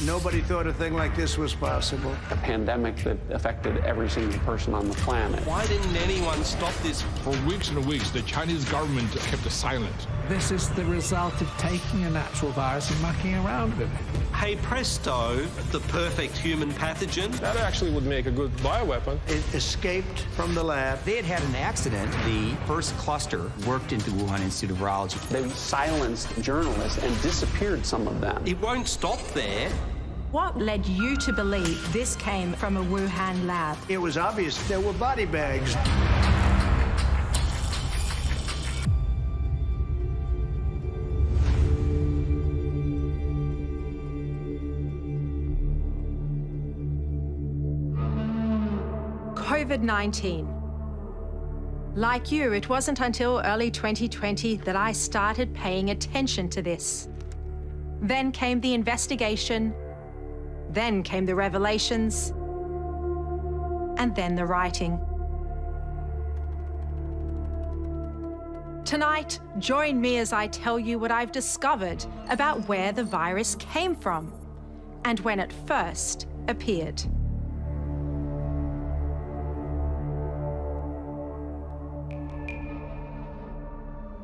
Nobody thought a thing like this was possible. A pandemic that affected every single person on the planet. Why didn't anyone stop this? For weeks and weeks, the Chinese government kept silent. This is the result of taking a natural virus and mucking around with it. Hey presto, the perfect human pathogen. That actually would make a good bioweapon. It escaped from the lab. They had had an accident. The first cluster worked into Wuhan Institute of Virology. They silenced journalists and disappeared some of them. It won't stop there. What led you to believe this came from a Wuhan lab? It was obvious there were body bags. COVID-19. Like you, it wasn't until early 2020 that I started paying attention to this. Then came the investigation, then came the revelations, and then the writing. Tonight, join me as I tell you what I've discovered about where the virus came from and when it first appeared.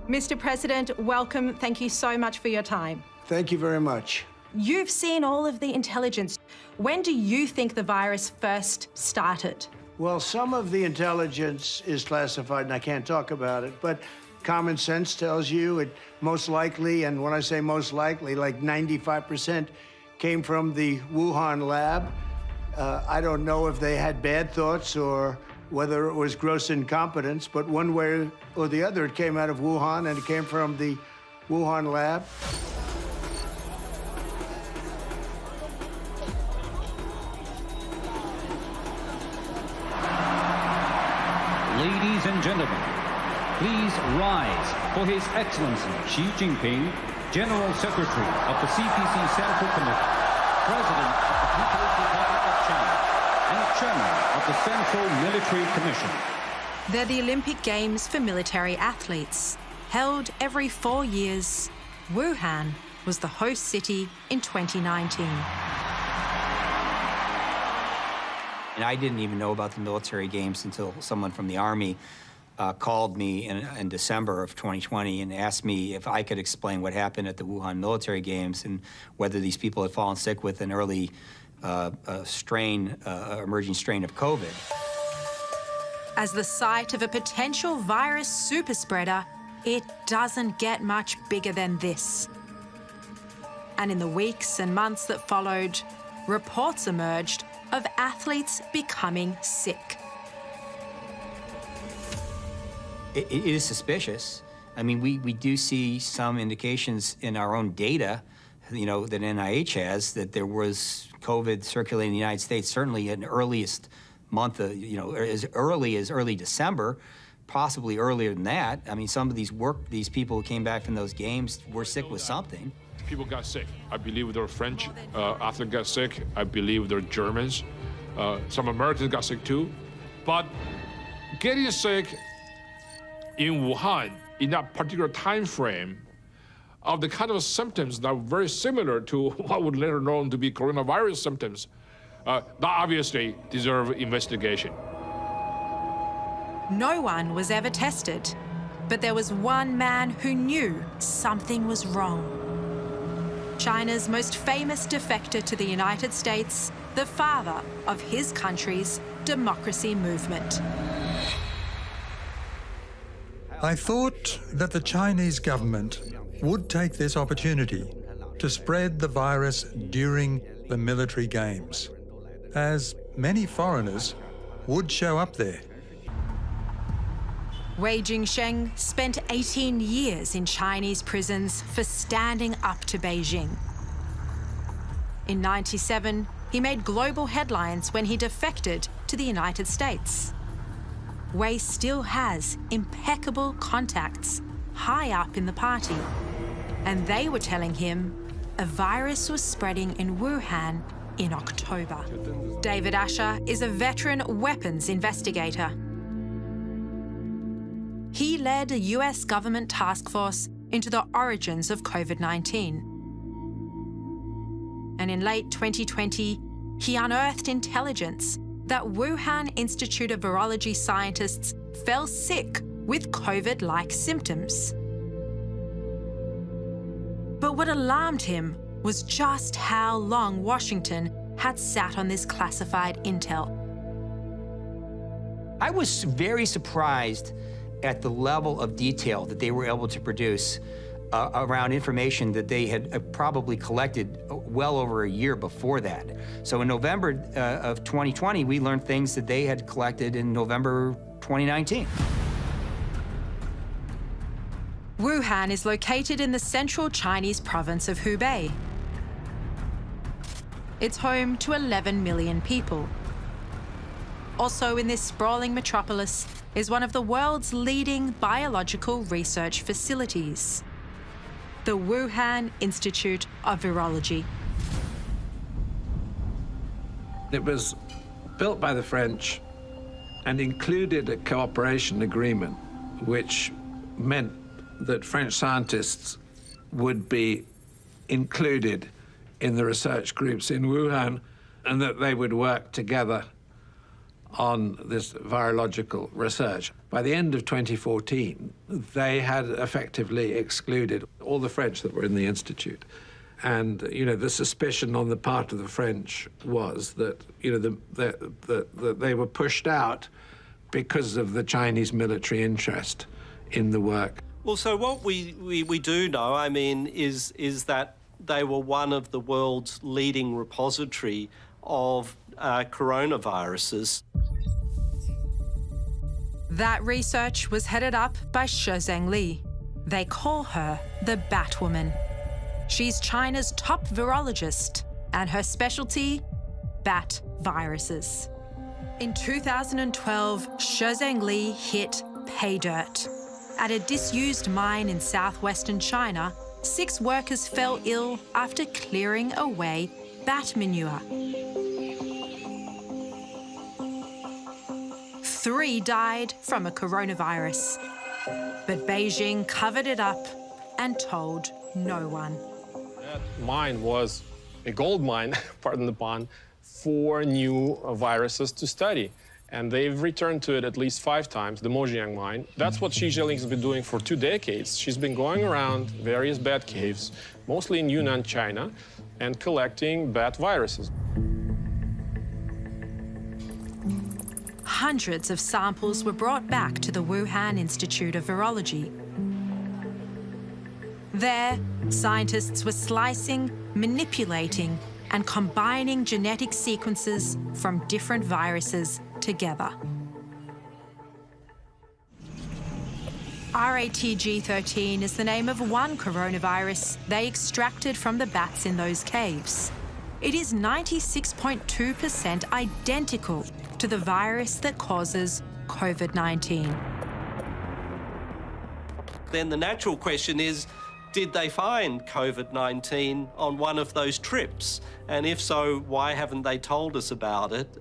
Mr. President, welcome. Thank you so much for your time. Thank you very much. You've seen all of the intelligence. When do you think the virus first started? Well, some of the intelligence is classified, and I can't talk about it, but common sense tells you it most likely, and when I say most likely, like 95% came from the Wuhan lab. I don't know if they had bad thoughts or whether it was gross incompetence, but one way or the other, it came out of Wuhan, and it came from the Wuhan lab. Ladies and gentlemen, please rise for His Excellency Xi Jinping, General Secretary of the CPC Central Committee, President of the People's Republic of China, and Chairman of the Central Military Commission. They're the Olympic Games for military athletes. Held every 4 years, Wuhan was the host city in 2019. And I didn't even know about the military games until someone from the Army called me in December of 2020 and asked me if I could explain what happened at the Wuhan military games and whether these people had fallen sick with an early emerging strain of COVID. As the site of a potential virus superspreader, it doesn't get much bigger than this. And in the weeks and months that followed, reports emerged of athletes becoming sick. It is suspicious. I mean, we do see some indications in our own data, you know, that NIH has, that there was COVID circulating in the United States, certainly in the earliest month of, you know, as early as early December, possibly earlier than that. I mean, some of these people who came back from those games were sick with something. People got sick. I believe there were French athletes got sick. I believe there were Germans. Some Americans got sick too. But getting sick in Wuhan in that particular time frame of the kind of symptoms that are very similar to what would later known to be coronavirus symptoms, that obviously deserve investigation. No one was ever tested, but there was one man who knew something was wrong. China's most famous defector to the United States, the father of his country's democracy movement. I thought that the Chinese government would take this opportunity to spread the virus during the military games, as many foreigners would show up there. Wei Jingsheng spent 18 years in Chinese prisons for standing up to Beijing. In '97, he made global headlines when he defected to the United States. Wei still has impeccable contacts high up in the party, and they were telling him a virus was spreading in Wuhan in October. David Asher is a veteran weapons investigator. He led a US government task force into the origins of COVID-19. And in late 2020, he unearthed intelligence that Wuhan Institute of Virology scientists fell sick with COVID-like symptoms. But what alarmed him was just how long Washington had sat on this classified intel. I was very surprised at the level of detail that they were able to produce around information that they had probably collected well over a year before that. So in November of 2020, we learned things that they had collected in November 2019. Wuhan is located in the central Chinese province of Hubei. It's home to 11 million people. Also in this sprawling metropolis is one of the world's leading biological research facilities, the Wuhan Institute of Virology. It was built by the French and included a cooperation agreement, which meant that French scientists would be included in the research groups in Wuhan and that they would work together on this virological research. By the end of 2014, they had effectively excluded all the French that were in the Institute. And, the suspicion on the part of the French was that, that they were pushed out because of the Chinese military interest in the work. Well, so what we do know, I mean, is that they were one of the world's leading repository of coronaviruses. That research was headed up by Shizheng Li. They call her the Batwoman. She's China's top virologist, and her specialty, bat viruses. In 2012, Shizheng Li hit pay dirt. At a disused mine in southwestern China, 6 workers fell ill after clearing away bat manure. 3 died from a coronavirus. But Beijing covered it up and told no one. That mine was a gold mine, pardon the pun, for new viruses to study. And they've returned to it at least 5 times, the Mojiang mine. That's what Xi Jinping has been doing for 2 decades. She's been going around various bat caves, mostly in Yunnan, China, and collecting bat viruses. Hundreds of samples were brought back to the Wuhan Institute of Virology. There, scientists were slicing, manipulating, and combining genetic sequences from different viruses together. RATG13 is the name of one coronavirus they extracted from the bats in those caves. It is 96.2% identical to the virus that causes COVID-19. Then the natural question is, did they find COVID-19 on one of those trips? And if so, why haven't they told us about it?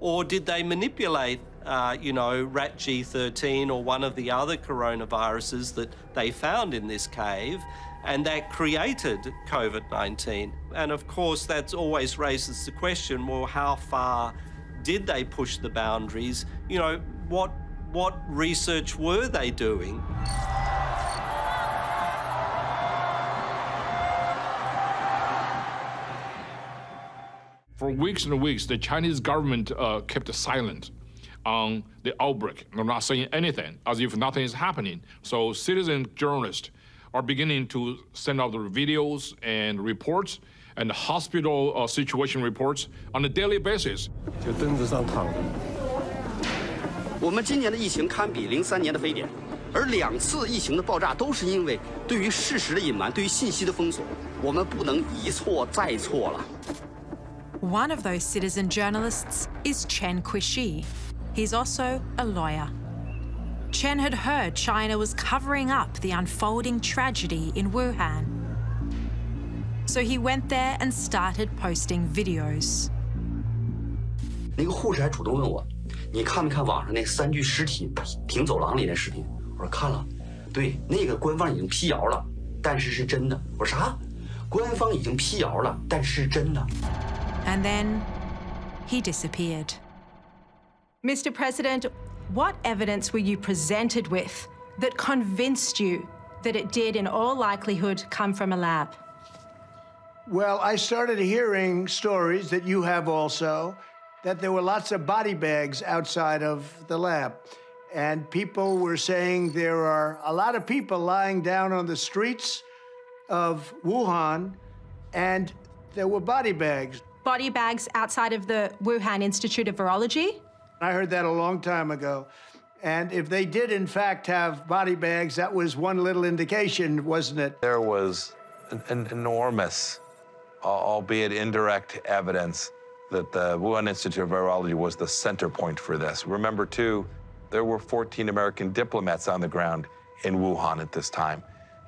Or did they manipulate, RATG13 or one of the other coronaviruses that they found in this cave, and that created COVID-19? And of course, that always raises the question, well, how far did they push the boundaries? What research were they doing? For weeks and weeks, the Chinese government kept silent on the outbreak. They're not saying anything, as if nothing is happening. So citizen journalists are beginning to send out their videos and reports and hospital situation reports on a daily basis. 就凳子上躺着。我们今年的疫情堪比03年的非典，而2次疫情的爆炸都是因为对于事实的隐瞒，对于信息的封锁。我们不能一错再错了。 One of those citizen journalists is Chen Kuishi. He's also a lawyer. Chen had heard China was covering up the unfolding tragedy in Wuhan. So he went there and started posting videos. 那个护士还主动问我，你看没看网上那3具尸体停走廊里的视频？我说看了，对，那个官方已经辟谣了，但是是真的。我说啥？官方已经辟谣了，但是真的。 And then he disappeared. Mr. President, what evidence were you presented with that convinced you that it did in all likelihood come from a lab? Well, I started hearing stories that you have also, that there were lots of body bags outside of the lab. And people were saying there are a lot of people lying down on the streets of Wuhan, and there were body bags. Body bags outside of the Wuhan Institute of Virology? I heard that a long time ago. And if they did, in fact, have body bags, that was one little indication, wasn't it? There was an enormous, albeit indirect, evidence that the Wuhan Institute of Virology was the center point for this. Remember, too, there were 14 American diplomats on the ground in Wuhan at this time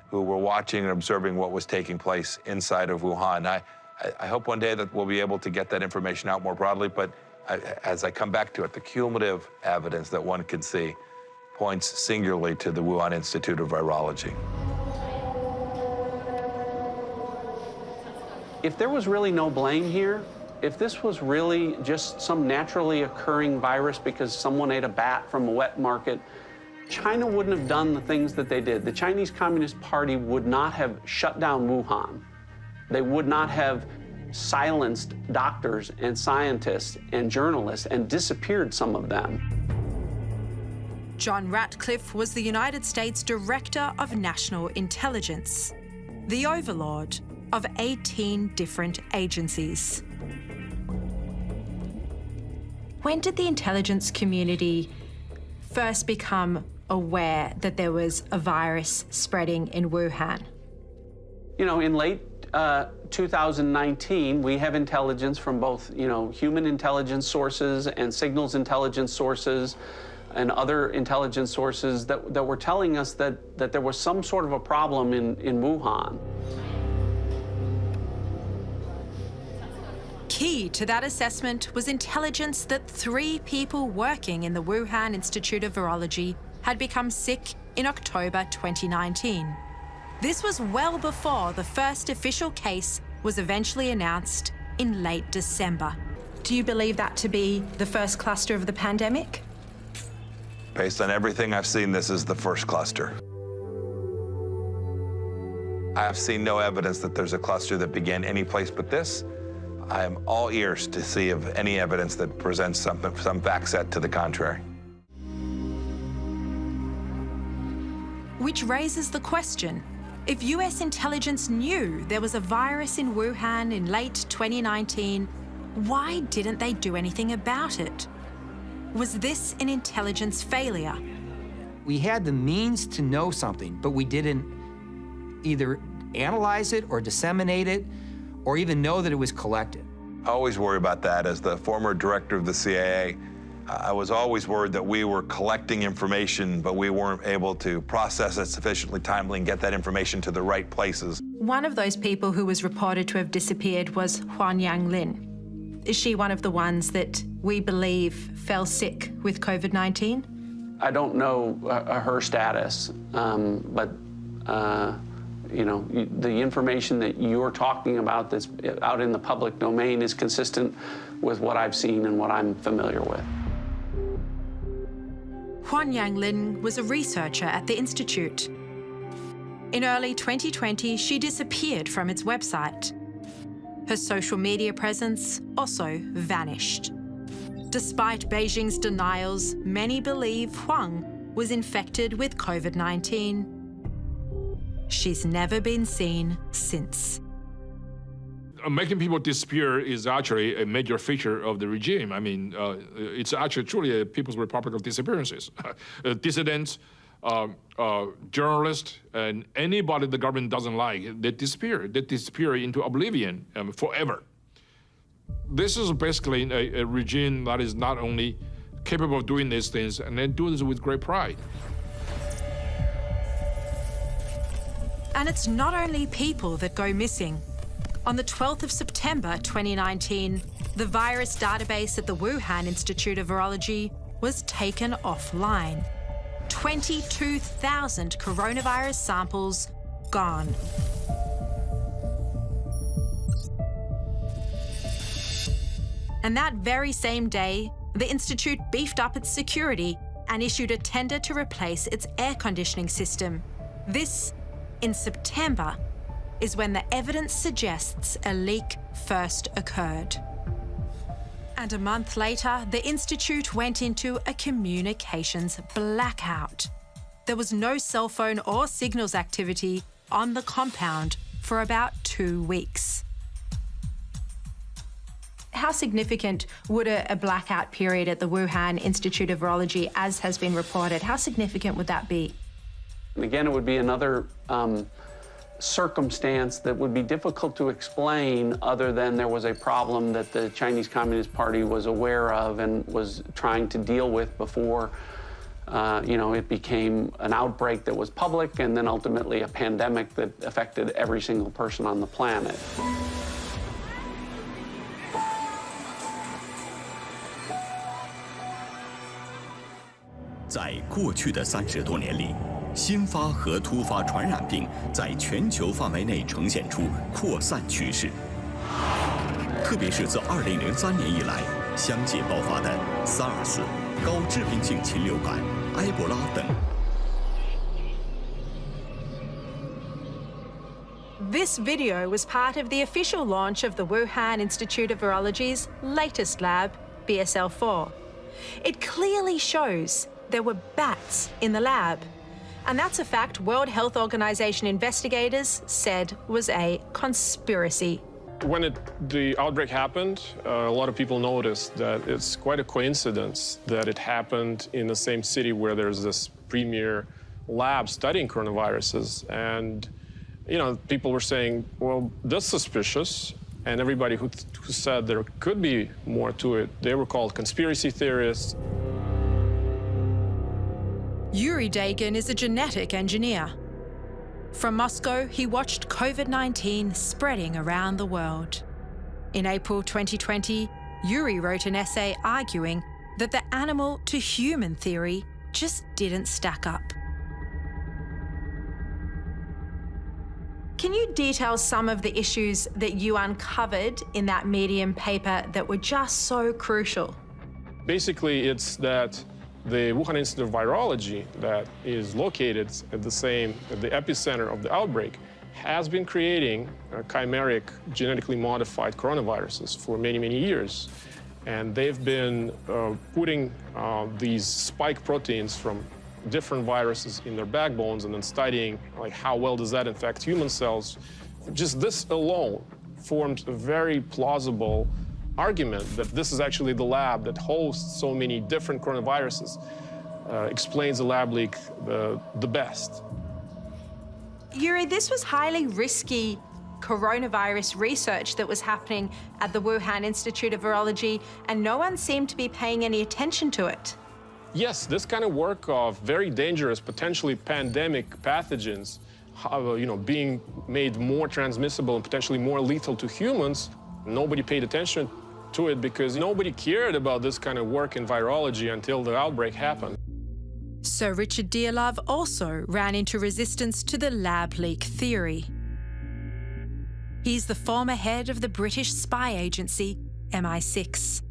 who were watching and observing what was taking place inside of Wuhan. I hope one day that we'll be able to get that information out more broadly, but as I come back to it, the cumulative evidence that one can see points singularly to the Wuhan Institute of Virology. If there was really no blame here, if this was really just some naturally occurring virus because someone ate a bat from a wet market, China wouldn't have done the things that they did. The Chinese Communist Party would not have shut down Wuhan. They would not have silenced doctors and scientists and journalists and disappeared some of them. John Ratcliffe was the United States Director of National Intelligence, the overlord of 18 different agencies. When did the intelligence community first become aware that there was a virus spreading in Wuhan? You know, in late 2019, we have intelligence from both, human intelligence sources and signals intelligence sources and other intelligence sources that were telling us that there was some sort of a problem in Wuhan. Key to that assessment was intelligence that 3 people working in the Wuhan Institute of Virology had become sick in October 2019. This was well before the first official case was eventually announced in late December. Do you believe that to be the first cluster of the pandemic? Based on everything I've seen, this is the first cluster. I've seen no evidence that there's a cluster that began any place but this. I am all ears to see of any evidence that presents some fact set to the contrary. Which raises the question, if US intelligence knew there was a virus in Wuhan in late 2019, why didn't they do anything about it? Was this an intelligence failure? We had the means to know something, but we didn't either analyze it or disseminate it or even know that it was collected. I always worry about that. As the former director of the CIA, I was always worried that we were collecting information, but we weren't able to process it sufficiently timely and get that information to the right places. One of those people who was reported to have disappeared was Huan Yanglin. Is she one of the ones that we believe fell sick with COVID-19? I don't know her status, but the information that you're talking about that's out in the public domain is consistent with what I've seen and what I'm familiar with. Huan Yanglin was a researcher at the Institute. In early 2020, she disappeared from its website. Her social media presence also vanished. Despite Beijing's denials, many believe Huang was infected with COVID-19. She's never been seen since. Making people disappear is actually a major feature of the regime. I mean, it's actually truly a People's Republic of disappearances. Dissidents, journalists, and anybody the government doesn't like, they disappear. They disappear into oblivion forever. This is basically a regime that is not only capable of doing these things, and they do this with great pride. And it's not only people that go missing. On the 12th of September 2019, the virus database at the Wuhan Institute of Virology was taken offline. 22,000 coronavirus samples gone. And that very same day, the Institute beefed up its security and issued a tender to replace its air conditioning system. This, in September, is when the evidence suggests a leak first occurred. And a month later, the Institute went into a communications blackout. There was no cell phone or signals activity on the compound for about 2 weeks. How significant would a blackout period at the Wuhan Institute of Virology, as has been reported, how significant would that be? And again, it would be another circumstance that would be difficult to explain other than there was a problem that the Chinese Communist Party was aware of and was trying to deal with before it became an outbreak that was public and then ultimately a pandemic that affected every single person on the planet. 在过去的30多年里，新发和突发传染病在全球范围内呈现出扩散趋势。特别是自2003年以来，相继爆发的 SARS、高致病性禽流感、埃博拉等。 This video was part of the official launch of the Wuhan Institute of Virology's latest lab, BSL-4. It clearly shows there were bats in the lab. And that's a fact World Health Organization investigators said was a conspiracy. When the outbreak happened, a lot of people noticed that it's quite a coincidence that it happened in the same city where there's this premier lab studying coronaviruses. And, people were saying, well, that's suspicious. And everybody who said there could be more to it, they were called conspiracy theorists. Yuri Dagan is a genetic engineer. From Moscow, he watched COVID-19 spreading around the world. In April 2020, Yuri wrote an essay arguing that the animal-to-human theory just didn't stack up. Can you detail some of the issues that you uncovered in that Medium paper that were just so crucial? Basically, it's that the Wuhan Institute of Virology, that is located at the epicenter of the outbreak, has been creating chimeric, genetically modified coronaviruses for many, many years. And they've been putting these spike proteins from different viruses in their backbones and then studying how well does that infect human cells. Just this alone formed a very plausible argument that this is actually the lab that hosts so many different coronaviruses, explains the lab leak the best. Yuri, this was highly risky coronavirus research that was happening at the Wuhan Institute of Virology, and no one seemed to be paying any attention to it. Yes, this kind of work of very dangerous, potentially pandemic pathogens, being made more transmissible and potentially more lethal to humans, nobody paid attention to it because nobody cared about this kind of work in virology until the outbreak happened. So Richard Dearlove also ran into resistance to the lab leak theory. He's the former head of the British spy agency, MI6.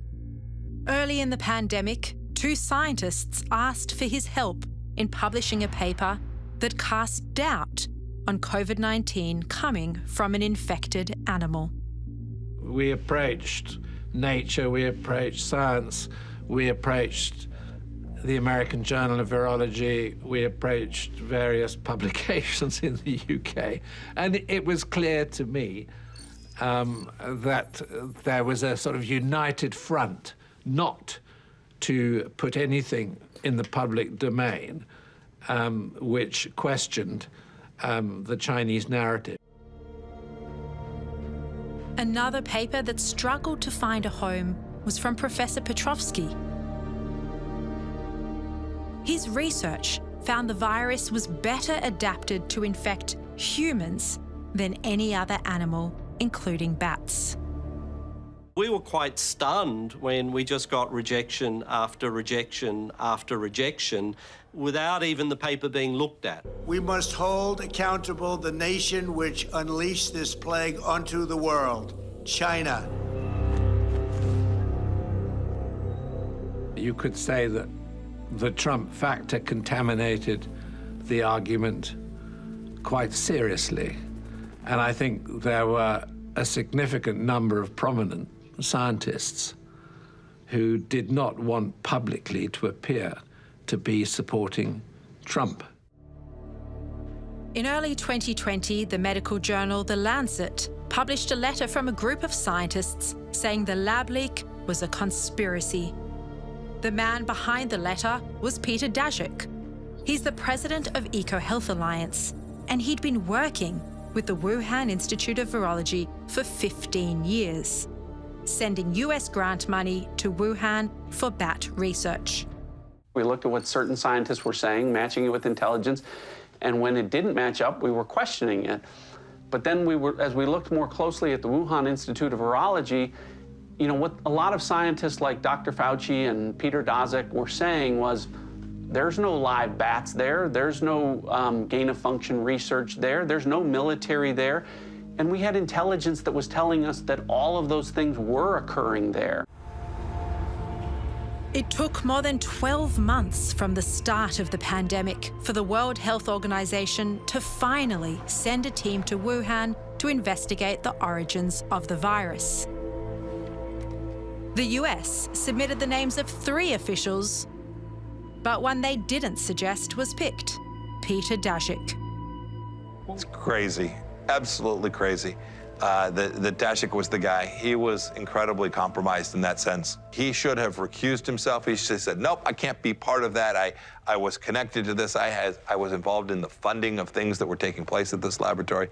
Early in the pandemic, 2 scientists asked for his help in publishing a paper that cast doubt on COVID-19 coming from an infected animal. We approached Nature, we approached Science, we approached the American Journal of Virology, we approached various publications in the UK, and it was clear to me that there was a sort of united front not to put anything in the public domain which questioned the Chinese narrative. Another paper that struggled to find a home was from Professor Petrovsky. His research found the virus was better adapted to infect humans than any other animal, including bats. We were quite stunned when we just got rejection after rejection after rejection without even the paper being looked at. We must hold accountable the nation which unleashed this plague onto the world, China. You could say that the Trump factor contaminated the argument quite seriously. And I think there were a significant number of prominent scientists who did not want publicly to appear to be supporting Trump. In early 2020, the medical journal The Lancet published a letter from a group of scientists saying the lab leak was a conspiracy. The man behind the letter was Peter Daszak. He's the president of EcoHealth Alliance, and he'd been working with the Wuhan Institute of Virology for 15 years, sending US grant money to Wuhan for bat research. We looked at what certain scientists were saying, matching it with intelligence, and when it didn't match up, we were questioning it. But then as we looked more closely at the Wuhan Institute of Virology, you know, what a lot of scientists like Dr. Fauci and Peter Daszak were saying was, there's no live bats there, there's no gain-of-function research there, there's no military there, and we had intelligence that was telling us that all of those things were occurring there. It took more than 12 months from the start of the pandemic for the World Health Organization to finally send a team to Wuhan to investigate the origins of the virus. The US submitted the names of 3 officials, but one they didn't suggest was picked: Peter Daszak. It's crazy, absolutely crazy. The Daszak was the guy. He was incredibly compromised in that sense. He should have recused himself. He should have said, nope, I can't be part of that. I was connected to this. I was involved in the funding of things that were taking place at this laboratory.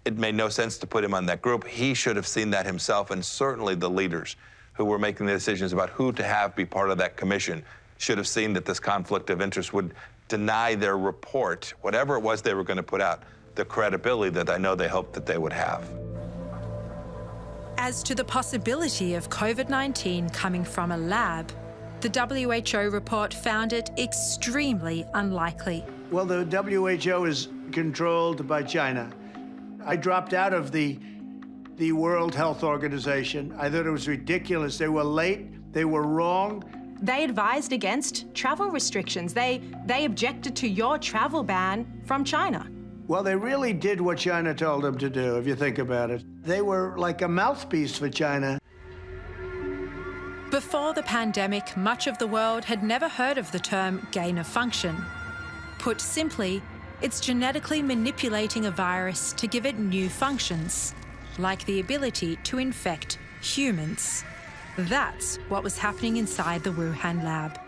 It made no sense to put him on that group. He should have seen that himself, and certainly the leaders who were making the decisions about who to have be part of that commission should have seen that this conflict of interest would deny their report, whatever it was they were going to put out, the credibility that I know they hoped that they would have. As to the possibility of COVID-19 coming from a lab, the WHO report found it extremely unlikely. Well, the WHO is controlled by China. I dropped out of the World Health Organization. I thought it was ridiculous. They were late, they were wrong. They advised against travel restrictions. They objected to your travel ban from China. Well, they really did what China told them to do, if you think about it. They were like a mouthpiece for China. Before the pandemic, much of the world had never heard of the term gain of function. Put simply, it's genetically manipulating a virus to give it new functions, like the ability to infect humans. That's what was happening inside the Wuhan lab.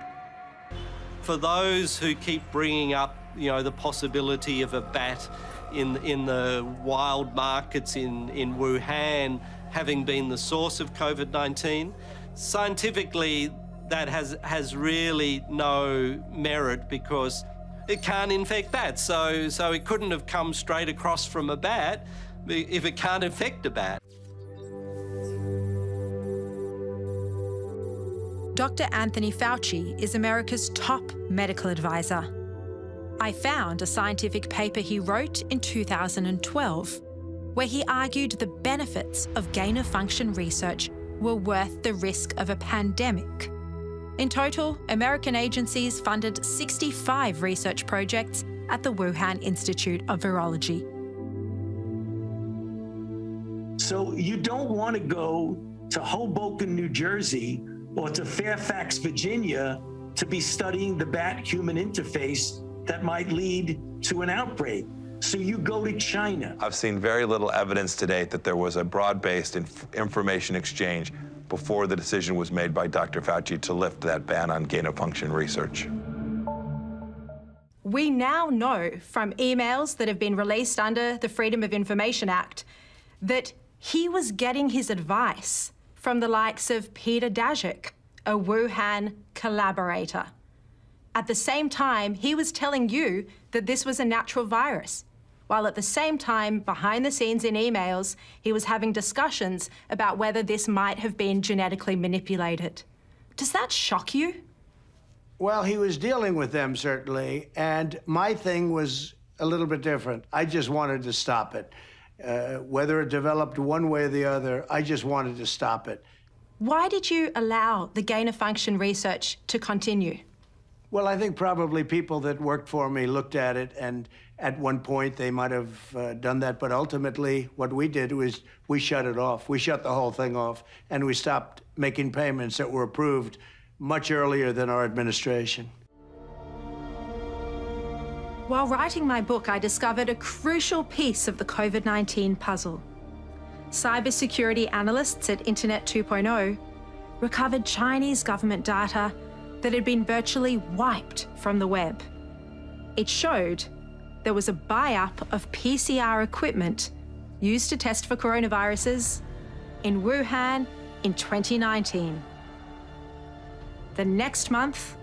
For those who keep bringing up, you know, the possibility of a bat in the wild markets in Wuhan having been the source of COVID-19, scientifically that has really no merit because it can't infect bats. So it couldn't have come straight across from a bat if it can't infect a bat. Dr. Anthony Fauci is America's top medical advisor. I found a scientific paper he wrote in 2012, where he argued the benefits of gain-of-function research were worth the risk of a pandemic. In total, American agencies funded 65 research projects at the Wuhan Institute of Virology. So you don't want to go to Hoboken, New Jersey, or to Fairfax, Virginia, to be studying the bat-human interface that might lead to an outbreak. So you go to China. I've seen very little evidence to date that there was a broad-based information exchange before the decision was made by Dr. Fauci to lift that ban on gain-of-function research. We now know from emails that have been released under the Freedom of Information Act that he was getting his advice from the likes of Peter Daszak, a Wuhan collaborator. At the same time, he was telling you that this was a natural virus, while at the same time, behind the scenes in emails, he was having discussions about whether this might have been genetically manipulated. Does that shock you? Well, he was dealing with them, certainly, and my thing was a little bit different. I just wanted to stop it. Whether it developed one way or the other, I just wanted to stop it. Why did you allow the gain-of-function research to continue? Well, I think probably people that worked for me looked at it, and at one point they might have done that, but ultimately what we did was we shut it off. We shut the whole thing off, and we stopped making payments that were approved much earlier than our administration. While writing my book, I discovered a crucial piece of the COVID-19 puzzle. Cybersecurity analysts at Internet 2.0 recovered Chinese government data that had been virtually wiped from the web. It showed there was a buy-up of PCR equipment used to test for coronaviruses in Wuhan in 2019. The next month,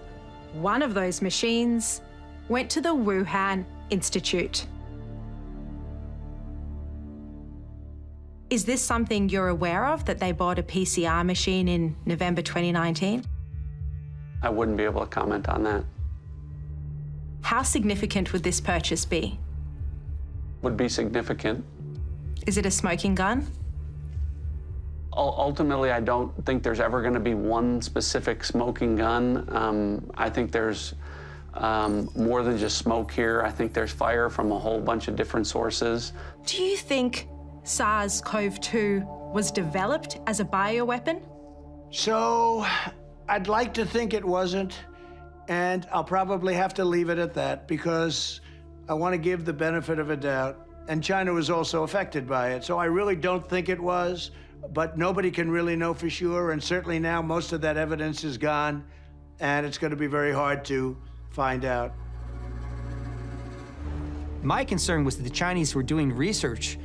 one of those machines went to the Wuhan Institute. Is this something you're aware of, that they bought a PCR machine in November 2019? I wouldn't be able to comment on that. How significant would this purchase be? Would be significant. Is it a smoking gun? Ultimately, I don't think there's ever going to be one specific smoking gun. I think there's more than just smoke here. I think there's fire from a whole bunch of different sources. Do you think SARS-CoV-2 was developed as a bioweapon? So, I'd like to think it wasn't, and I'll probably have to leave it at that because I want to give the benefit of a doubt. And China was also affected by it, so I really don't think it was, but nobody can really know for sure, and certainly now most of that evidence is gone, and it's going to be very hard to find out. My concern was that the Chinese were doing research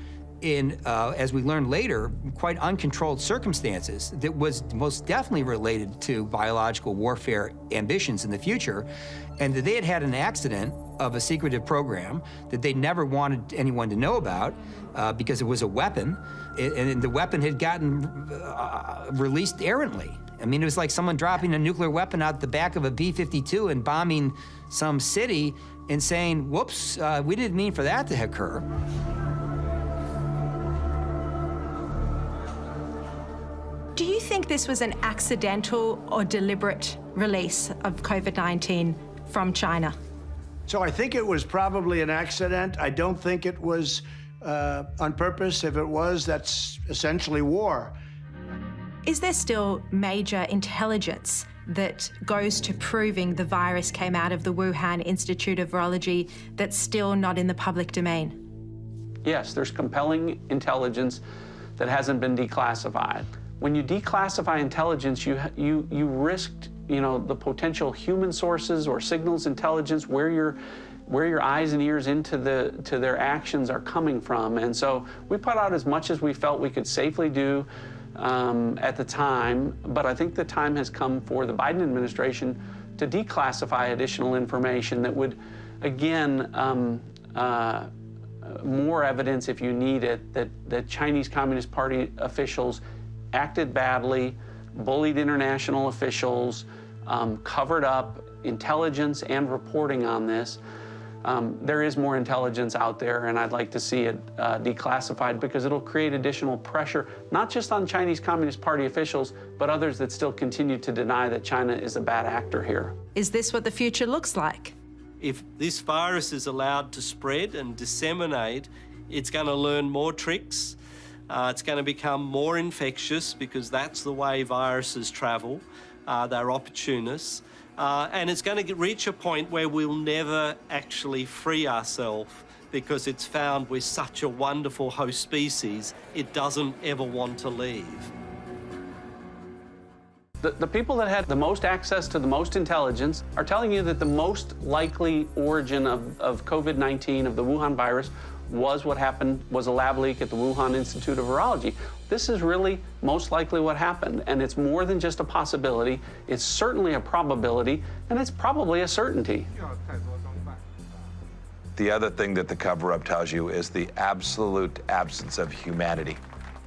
in, as we learned later, quite uncontrolled circumstances that was most definitely related to biological warfare ambitions in the future, and that they had had an accident of a secretive program that they never wanted anyone to know about because it was a weapon, and the weapon had gotten released errantly. I mean, it was like someone dropping a nuclear weapon out the back of a B-52 and bombing some city and saying, whoops, we didn't mean for that to occur. Do you think this was an accidental or deliberate release of COVID-19 from China? So I think it was probably an accident. I don't think it was on purpose. If it was, that's essentially war. Is there still major intelligence that goes to proving the virus came out of the Wuhan Institute of Virology that's still not in the public domain? Yes, there's compelling intelligence that hasn't been declassified. When you declassify intelligence, you risked, the potential human sources or signals intelligence, where your eyes and ears to their actions are coming from. And so we put out as much as we felt we could safely do at the time, but I think the time has come for the Biden administration to declassify additional information that would, again, more evidence if you need it, that Chinese Communist Party officials acted badly, bullied international officials, covered up intelligence and reporting on this. There is more intelligence out there, and I'd like to see it declassified because it'll create additional pressure, not just on Chinese Communist Party officials, but others that still continue to deny that China is a bad actor here. Is this what the future looks like? If this virus is allowed to spread and disseminate, it's going to learn more tricks. It's going to become more infectious because that's the way viruses travel. They're opportunists. And it's going to reach a point where we'll never actually free ourselves because it's found we're such a wonderful host species, it doesn't ever want to leave. The people that had the most access to the most intelligence are telling you that the most likely origin of COVID-19, of the Wuhan virus, was what happened, was a lab leak at the Wuhan Institute of Virology. This is really most likely what happened, and it's more than just a possibility. It's certainly a probability, and it's probably a certainty. The other thing that the cover-up tells you is the absolute absence of humanity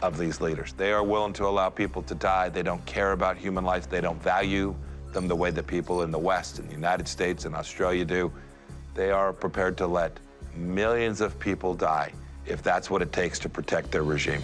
of these leaders. They are willing to allow people to die. They don't care about human life. They don't value them the way that people in the West, in the United States and Australia do. They are prepared to let millions of people die if that's what it takes to protect their regime.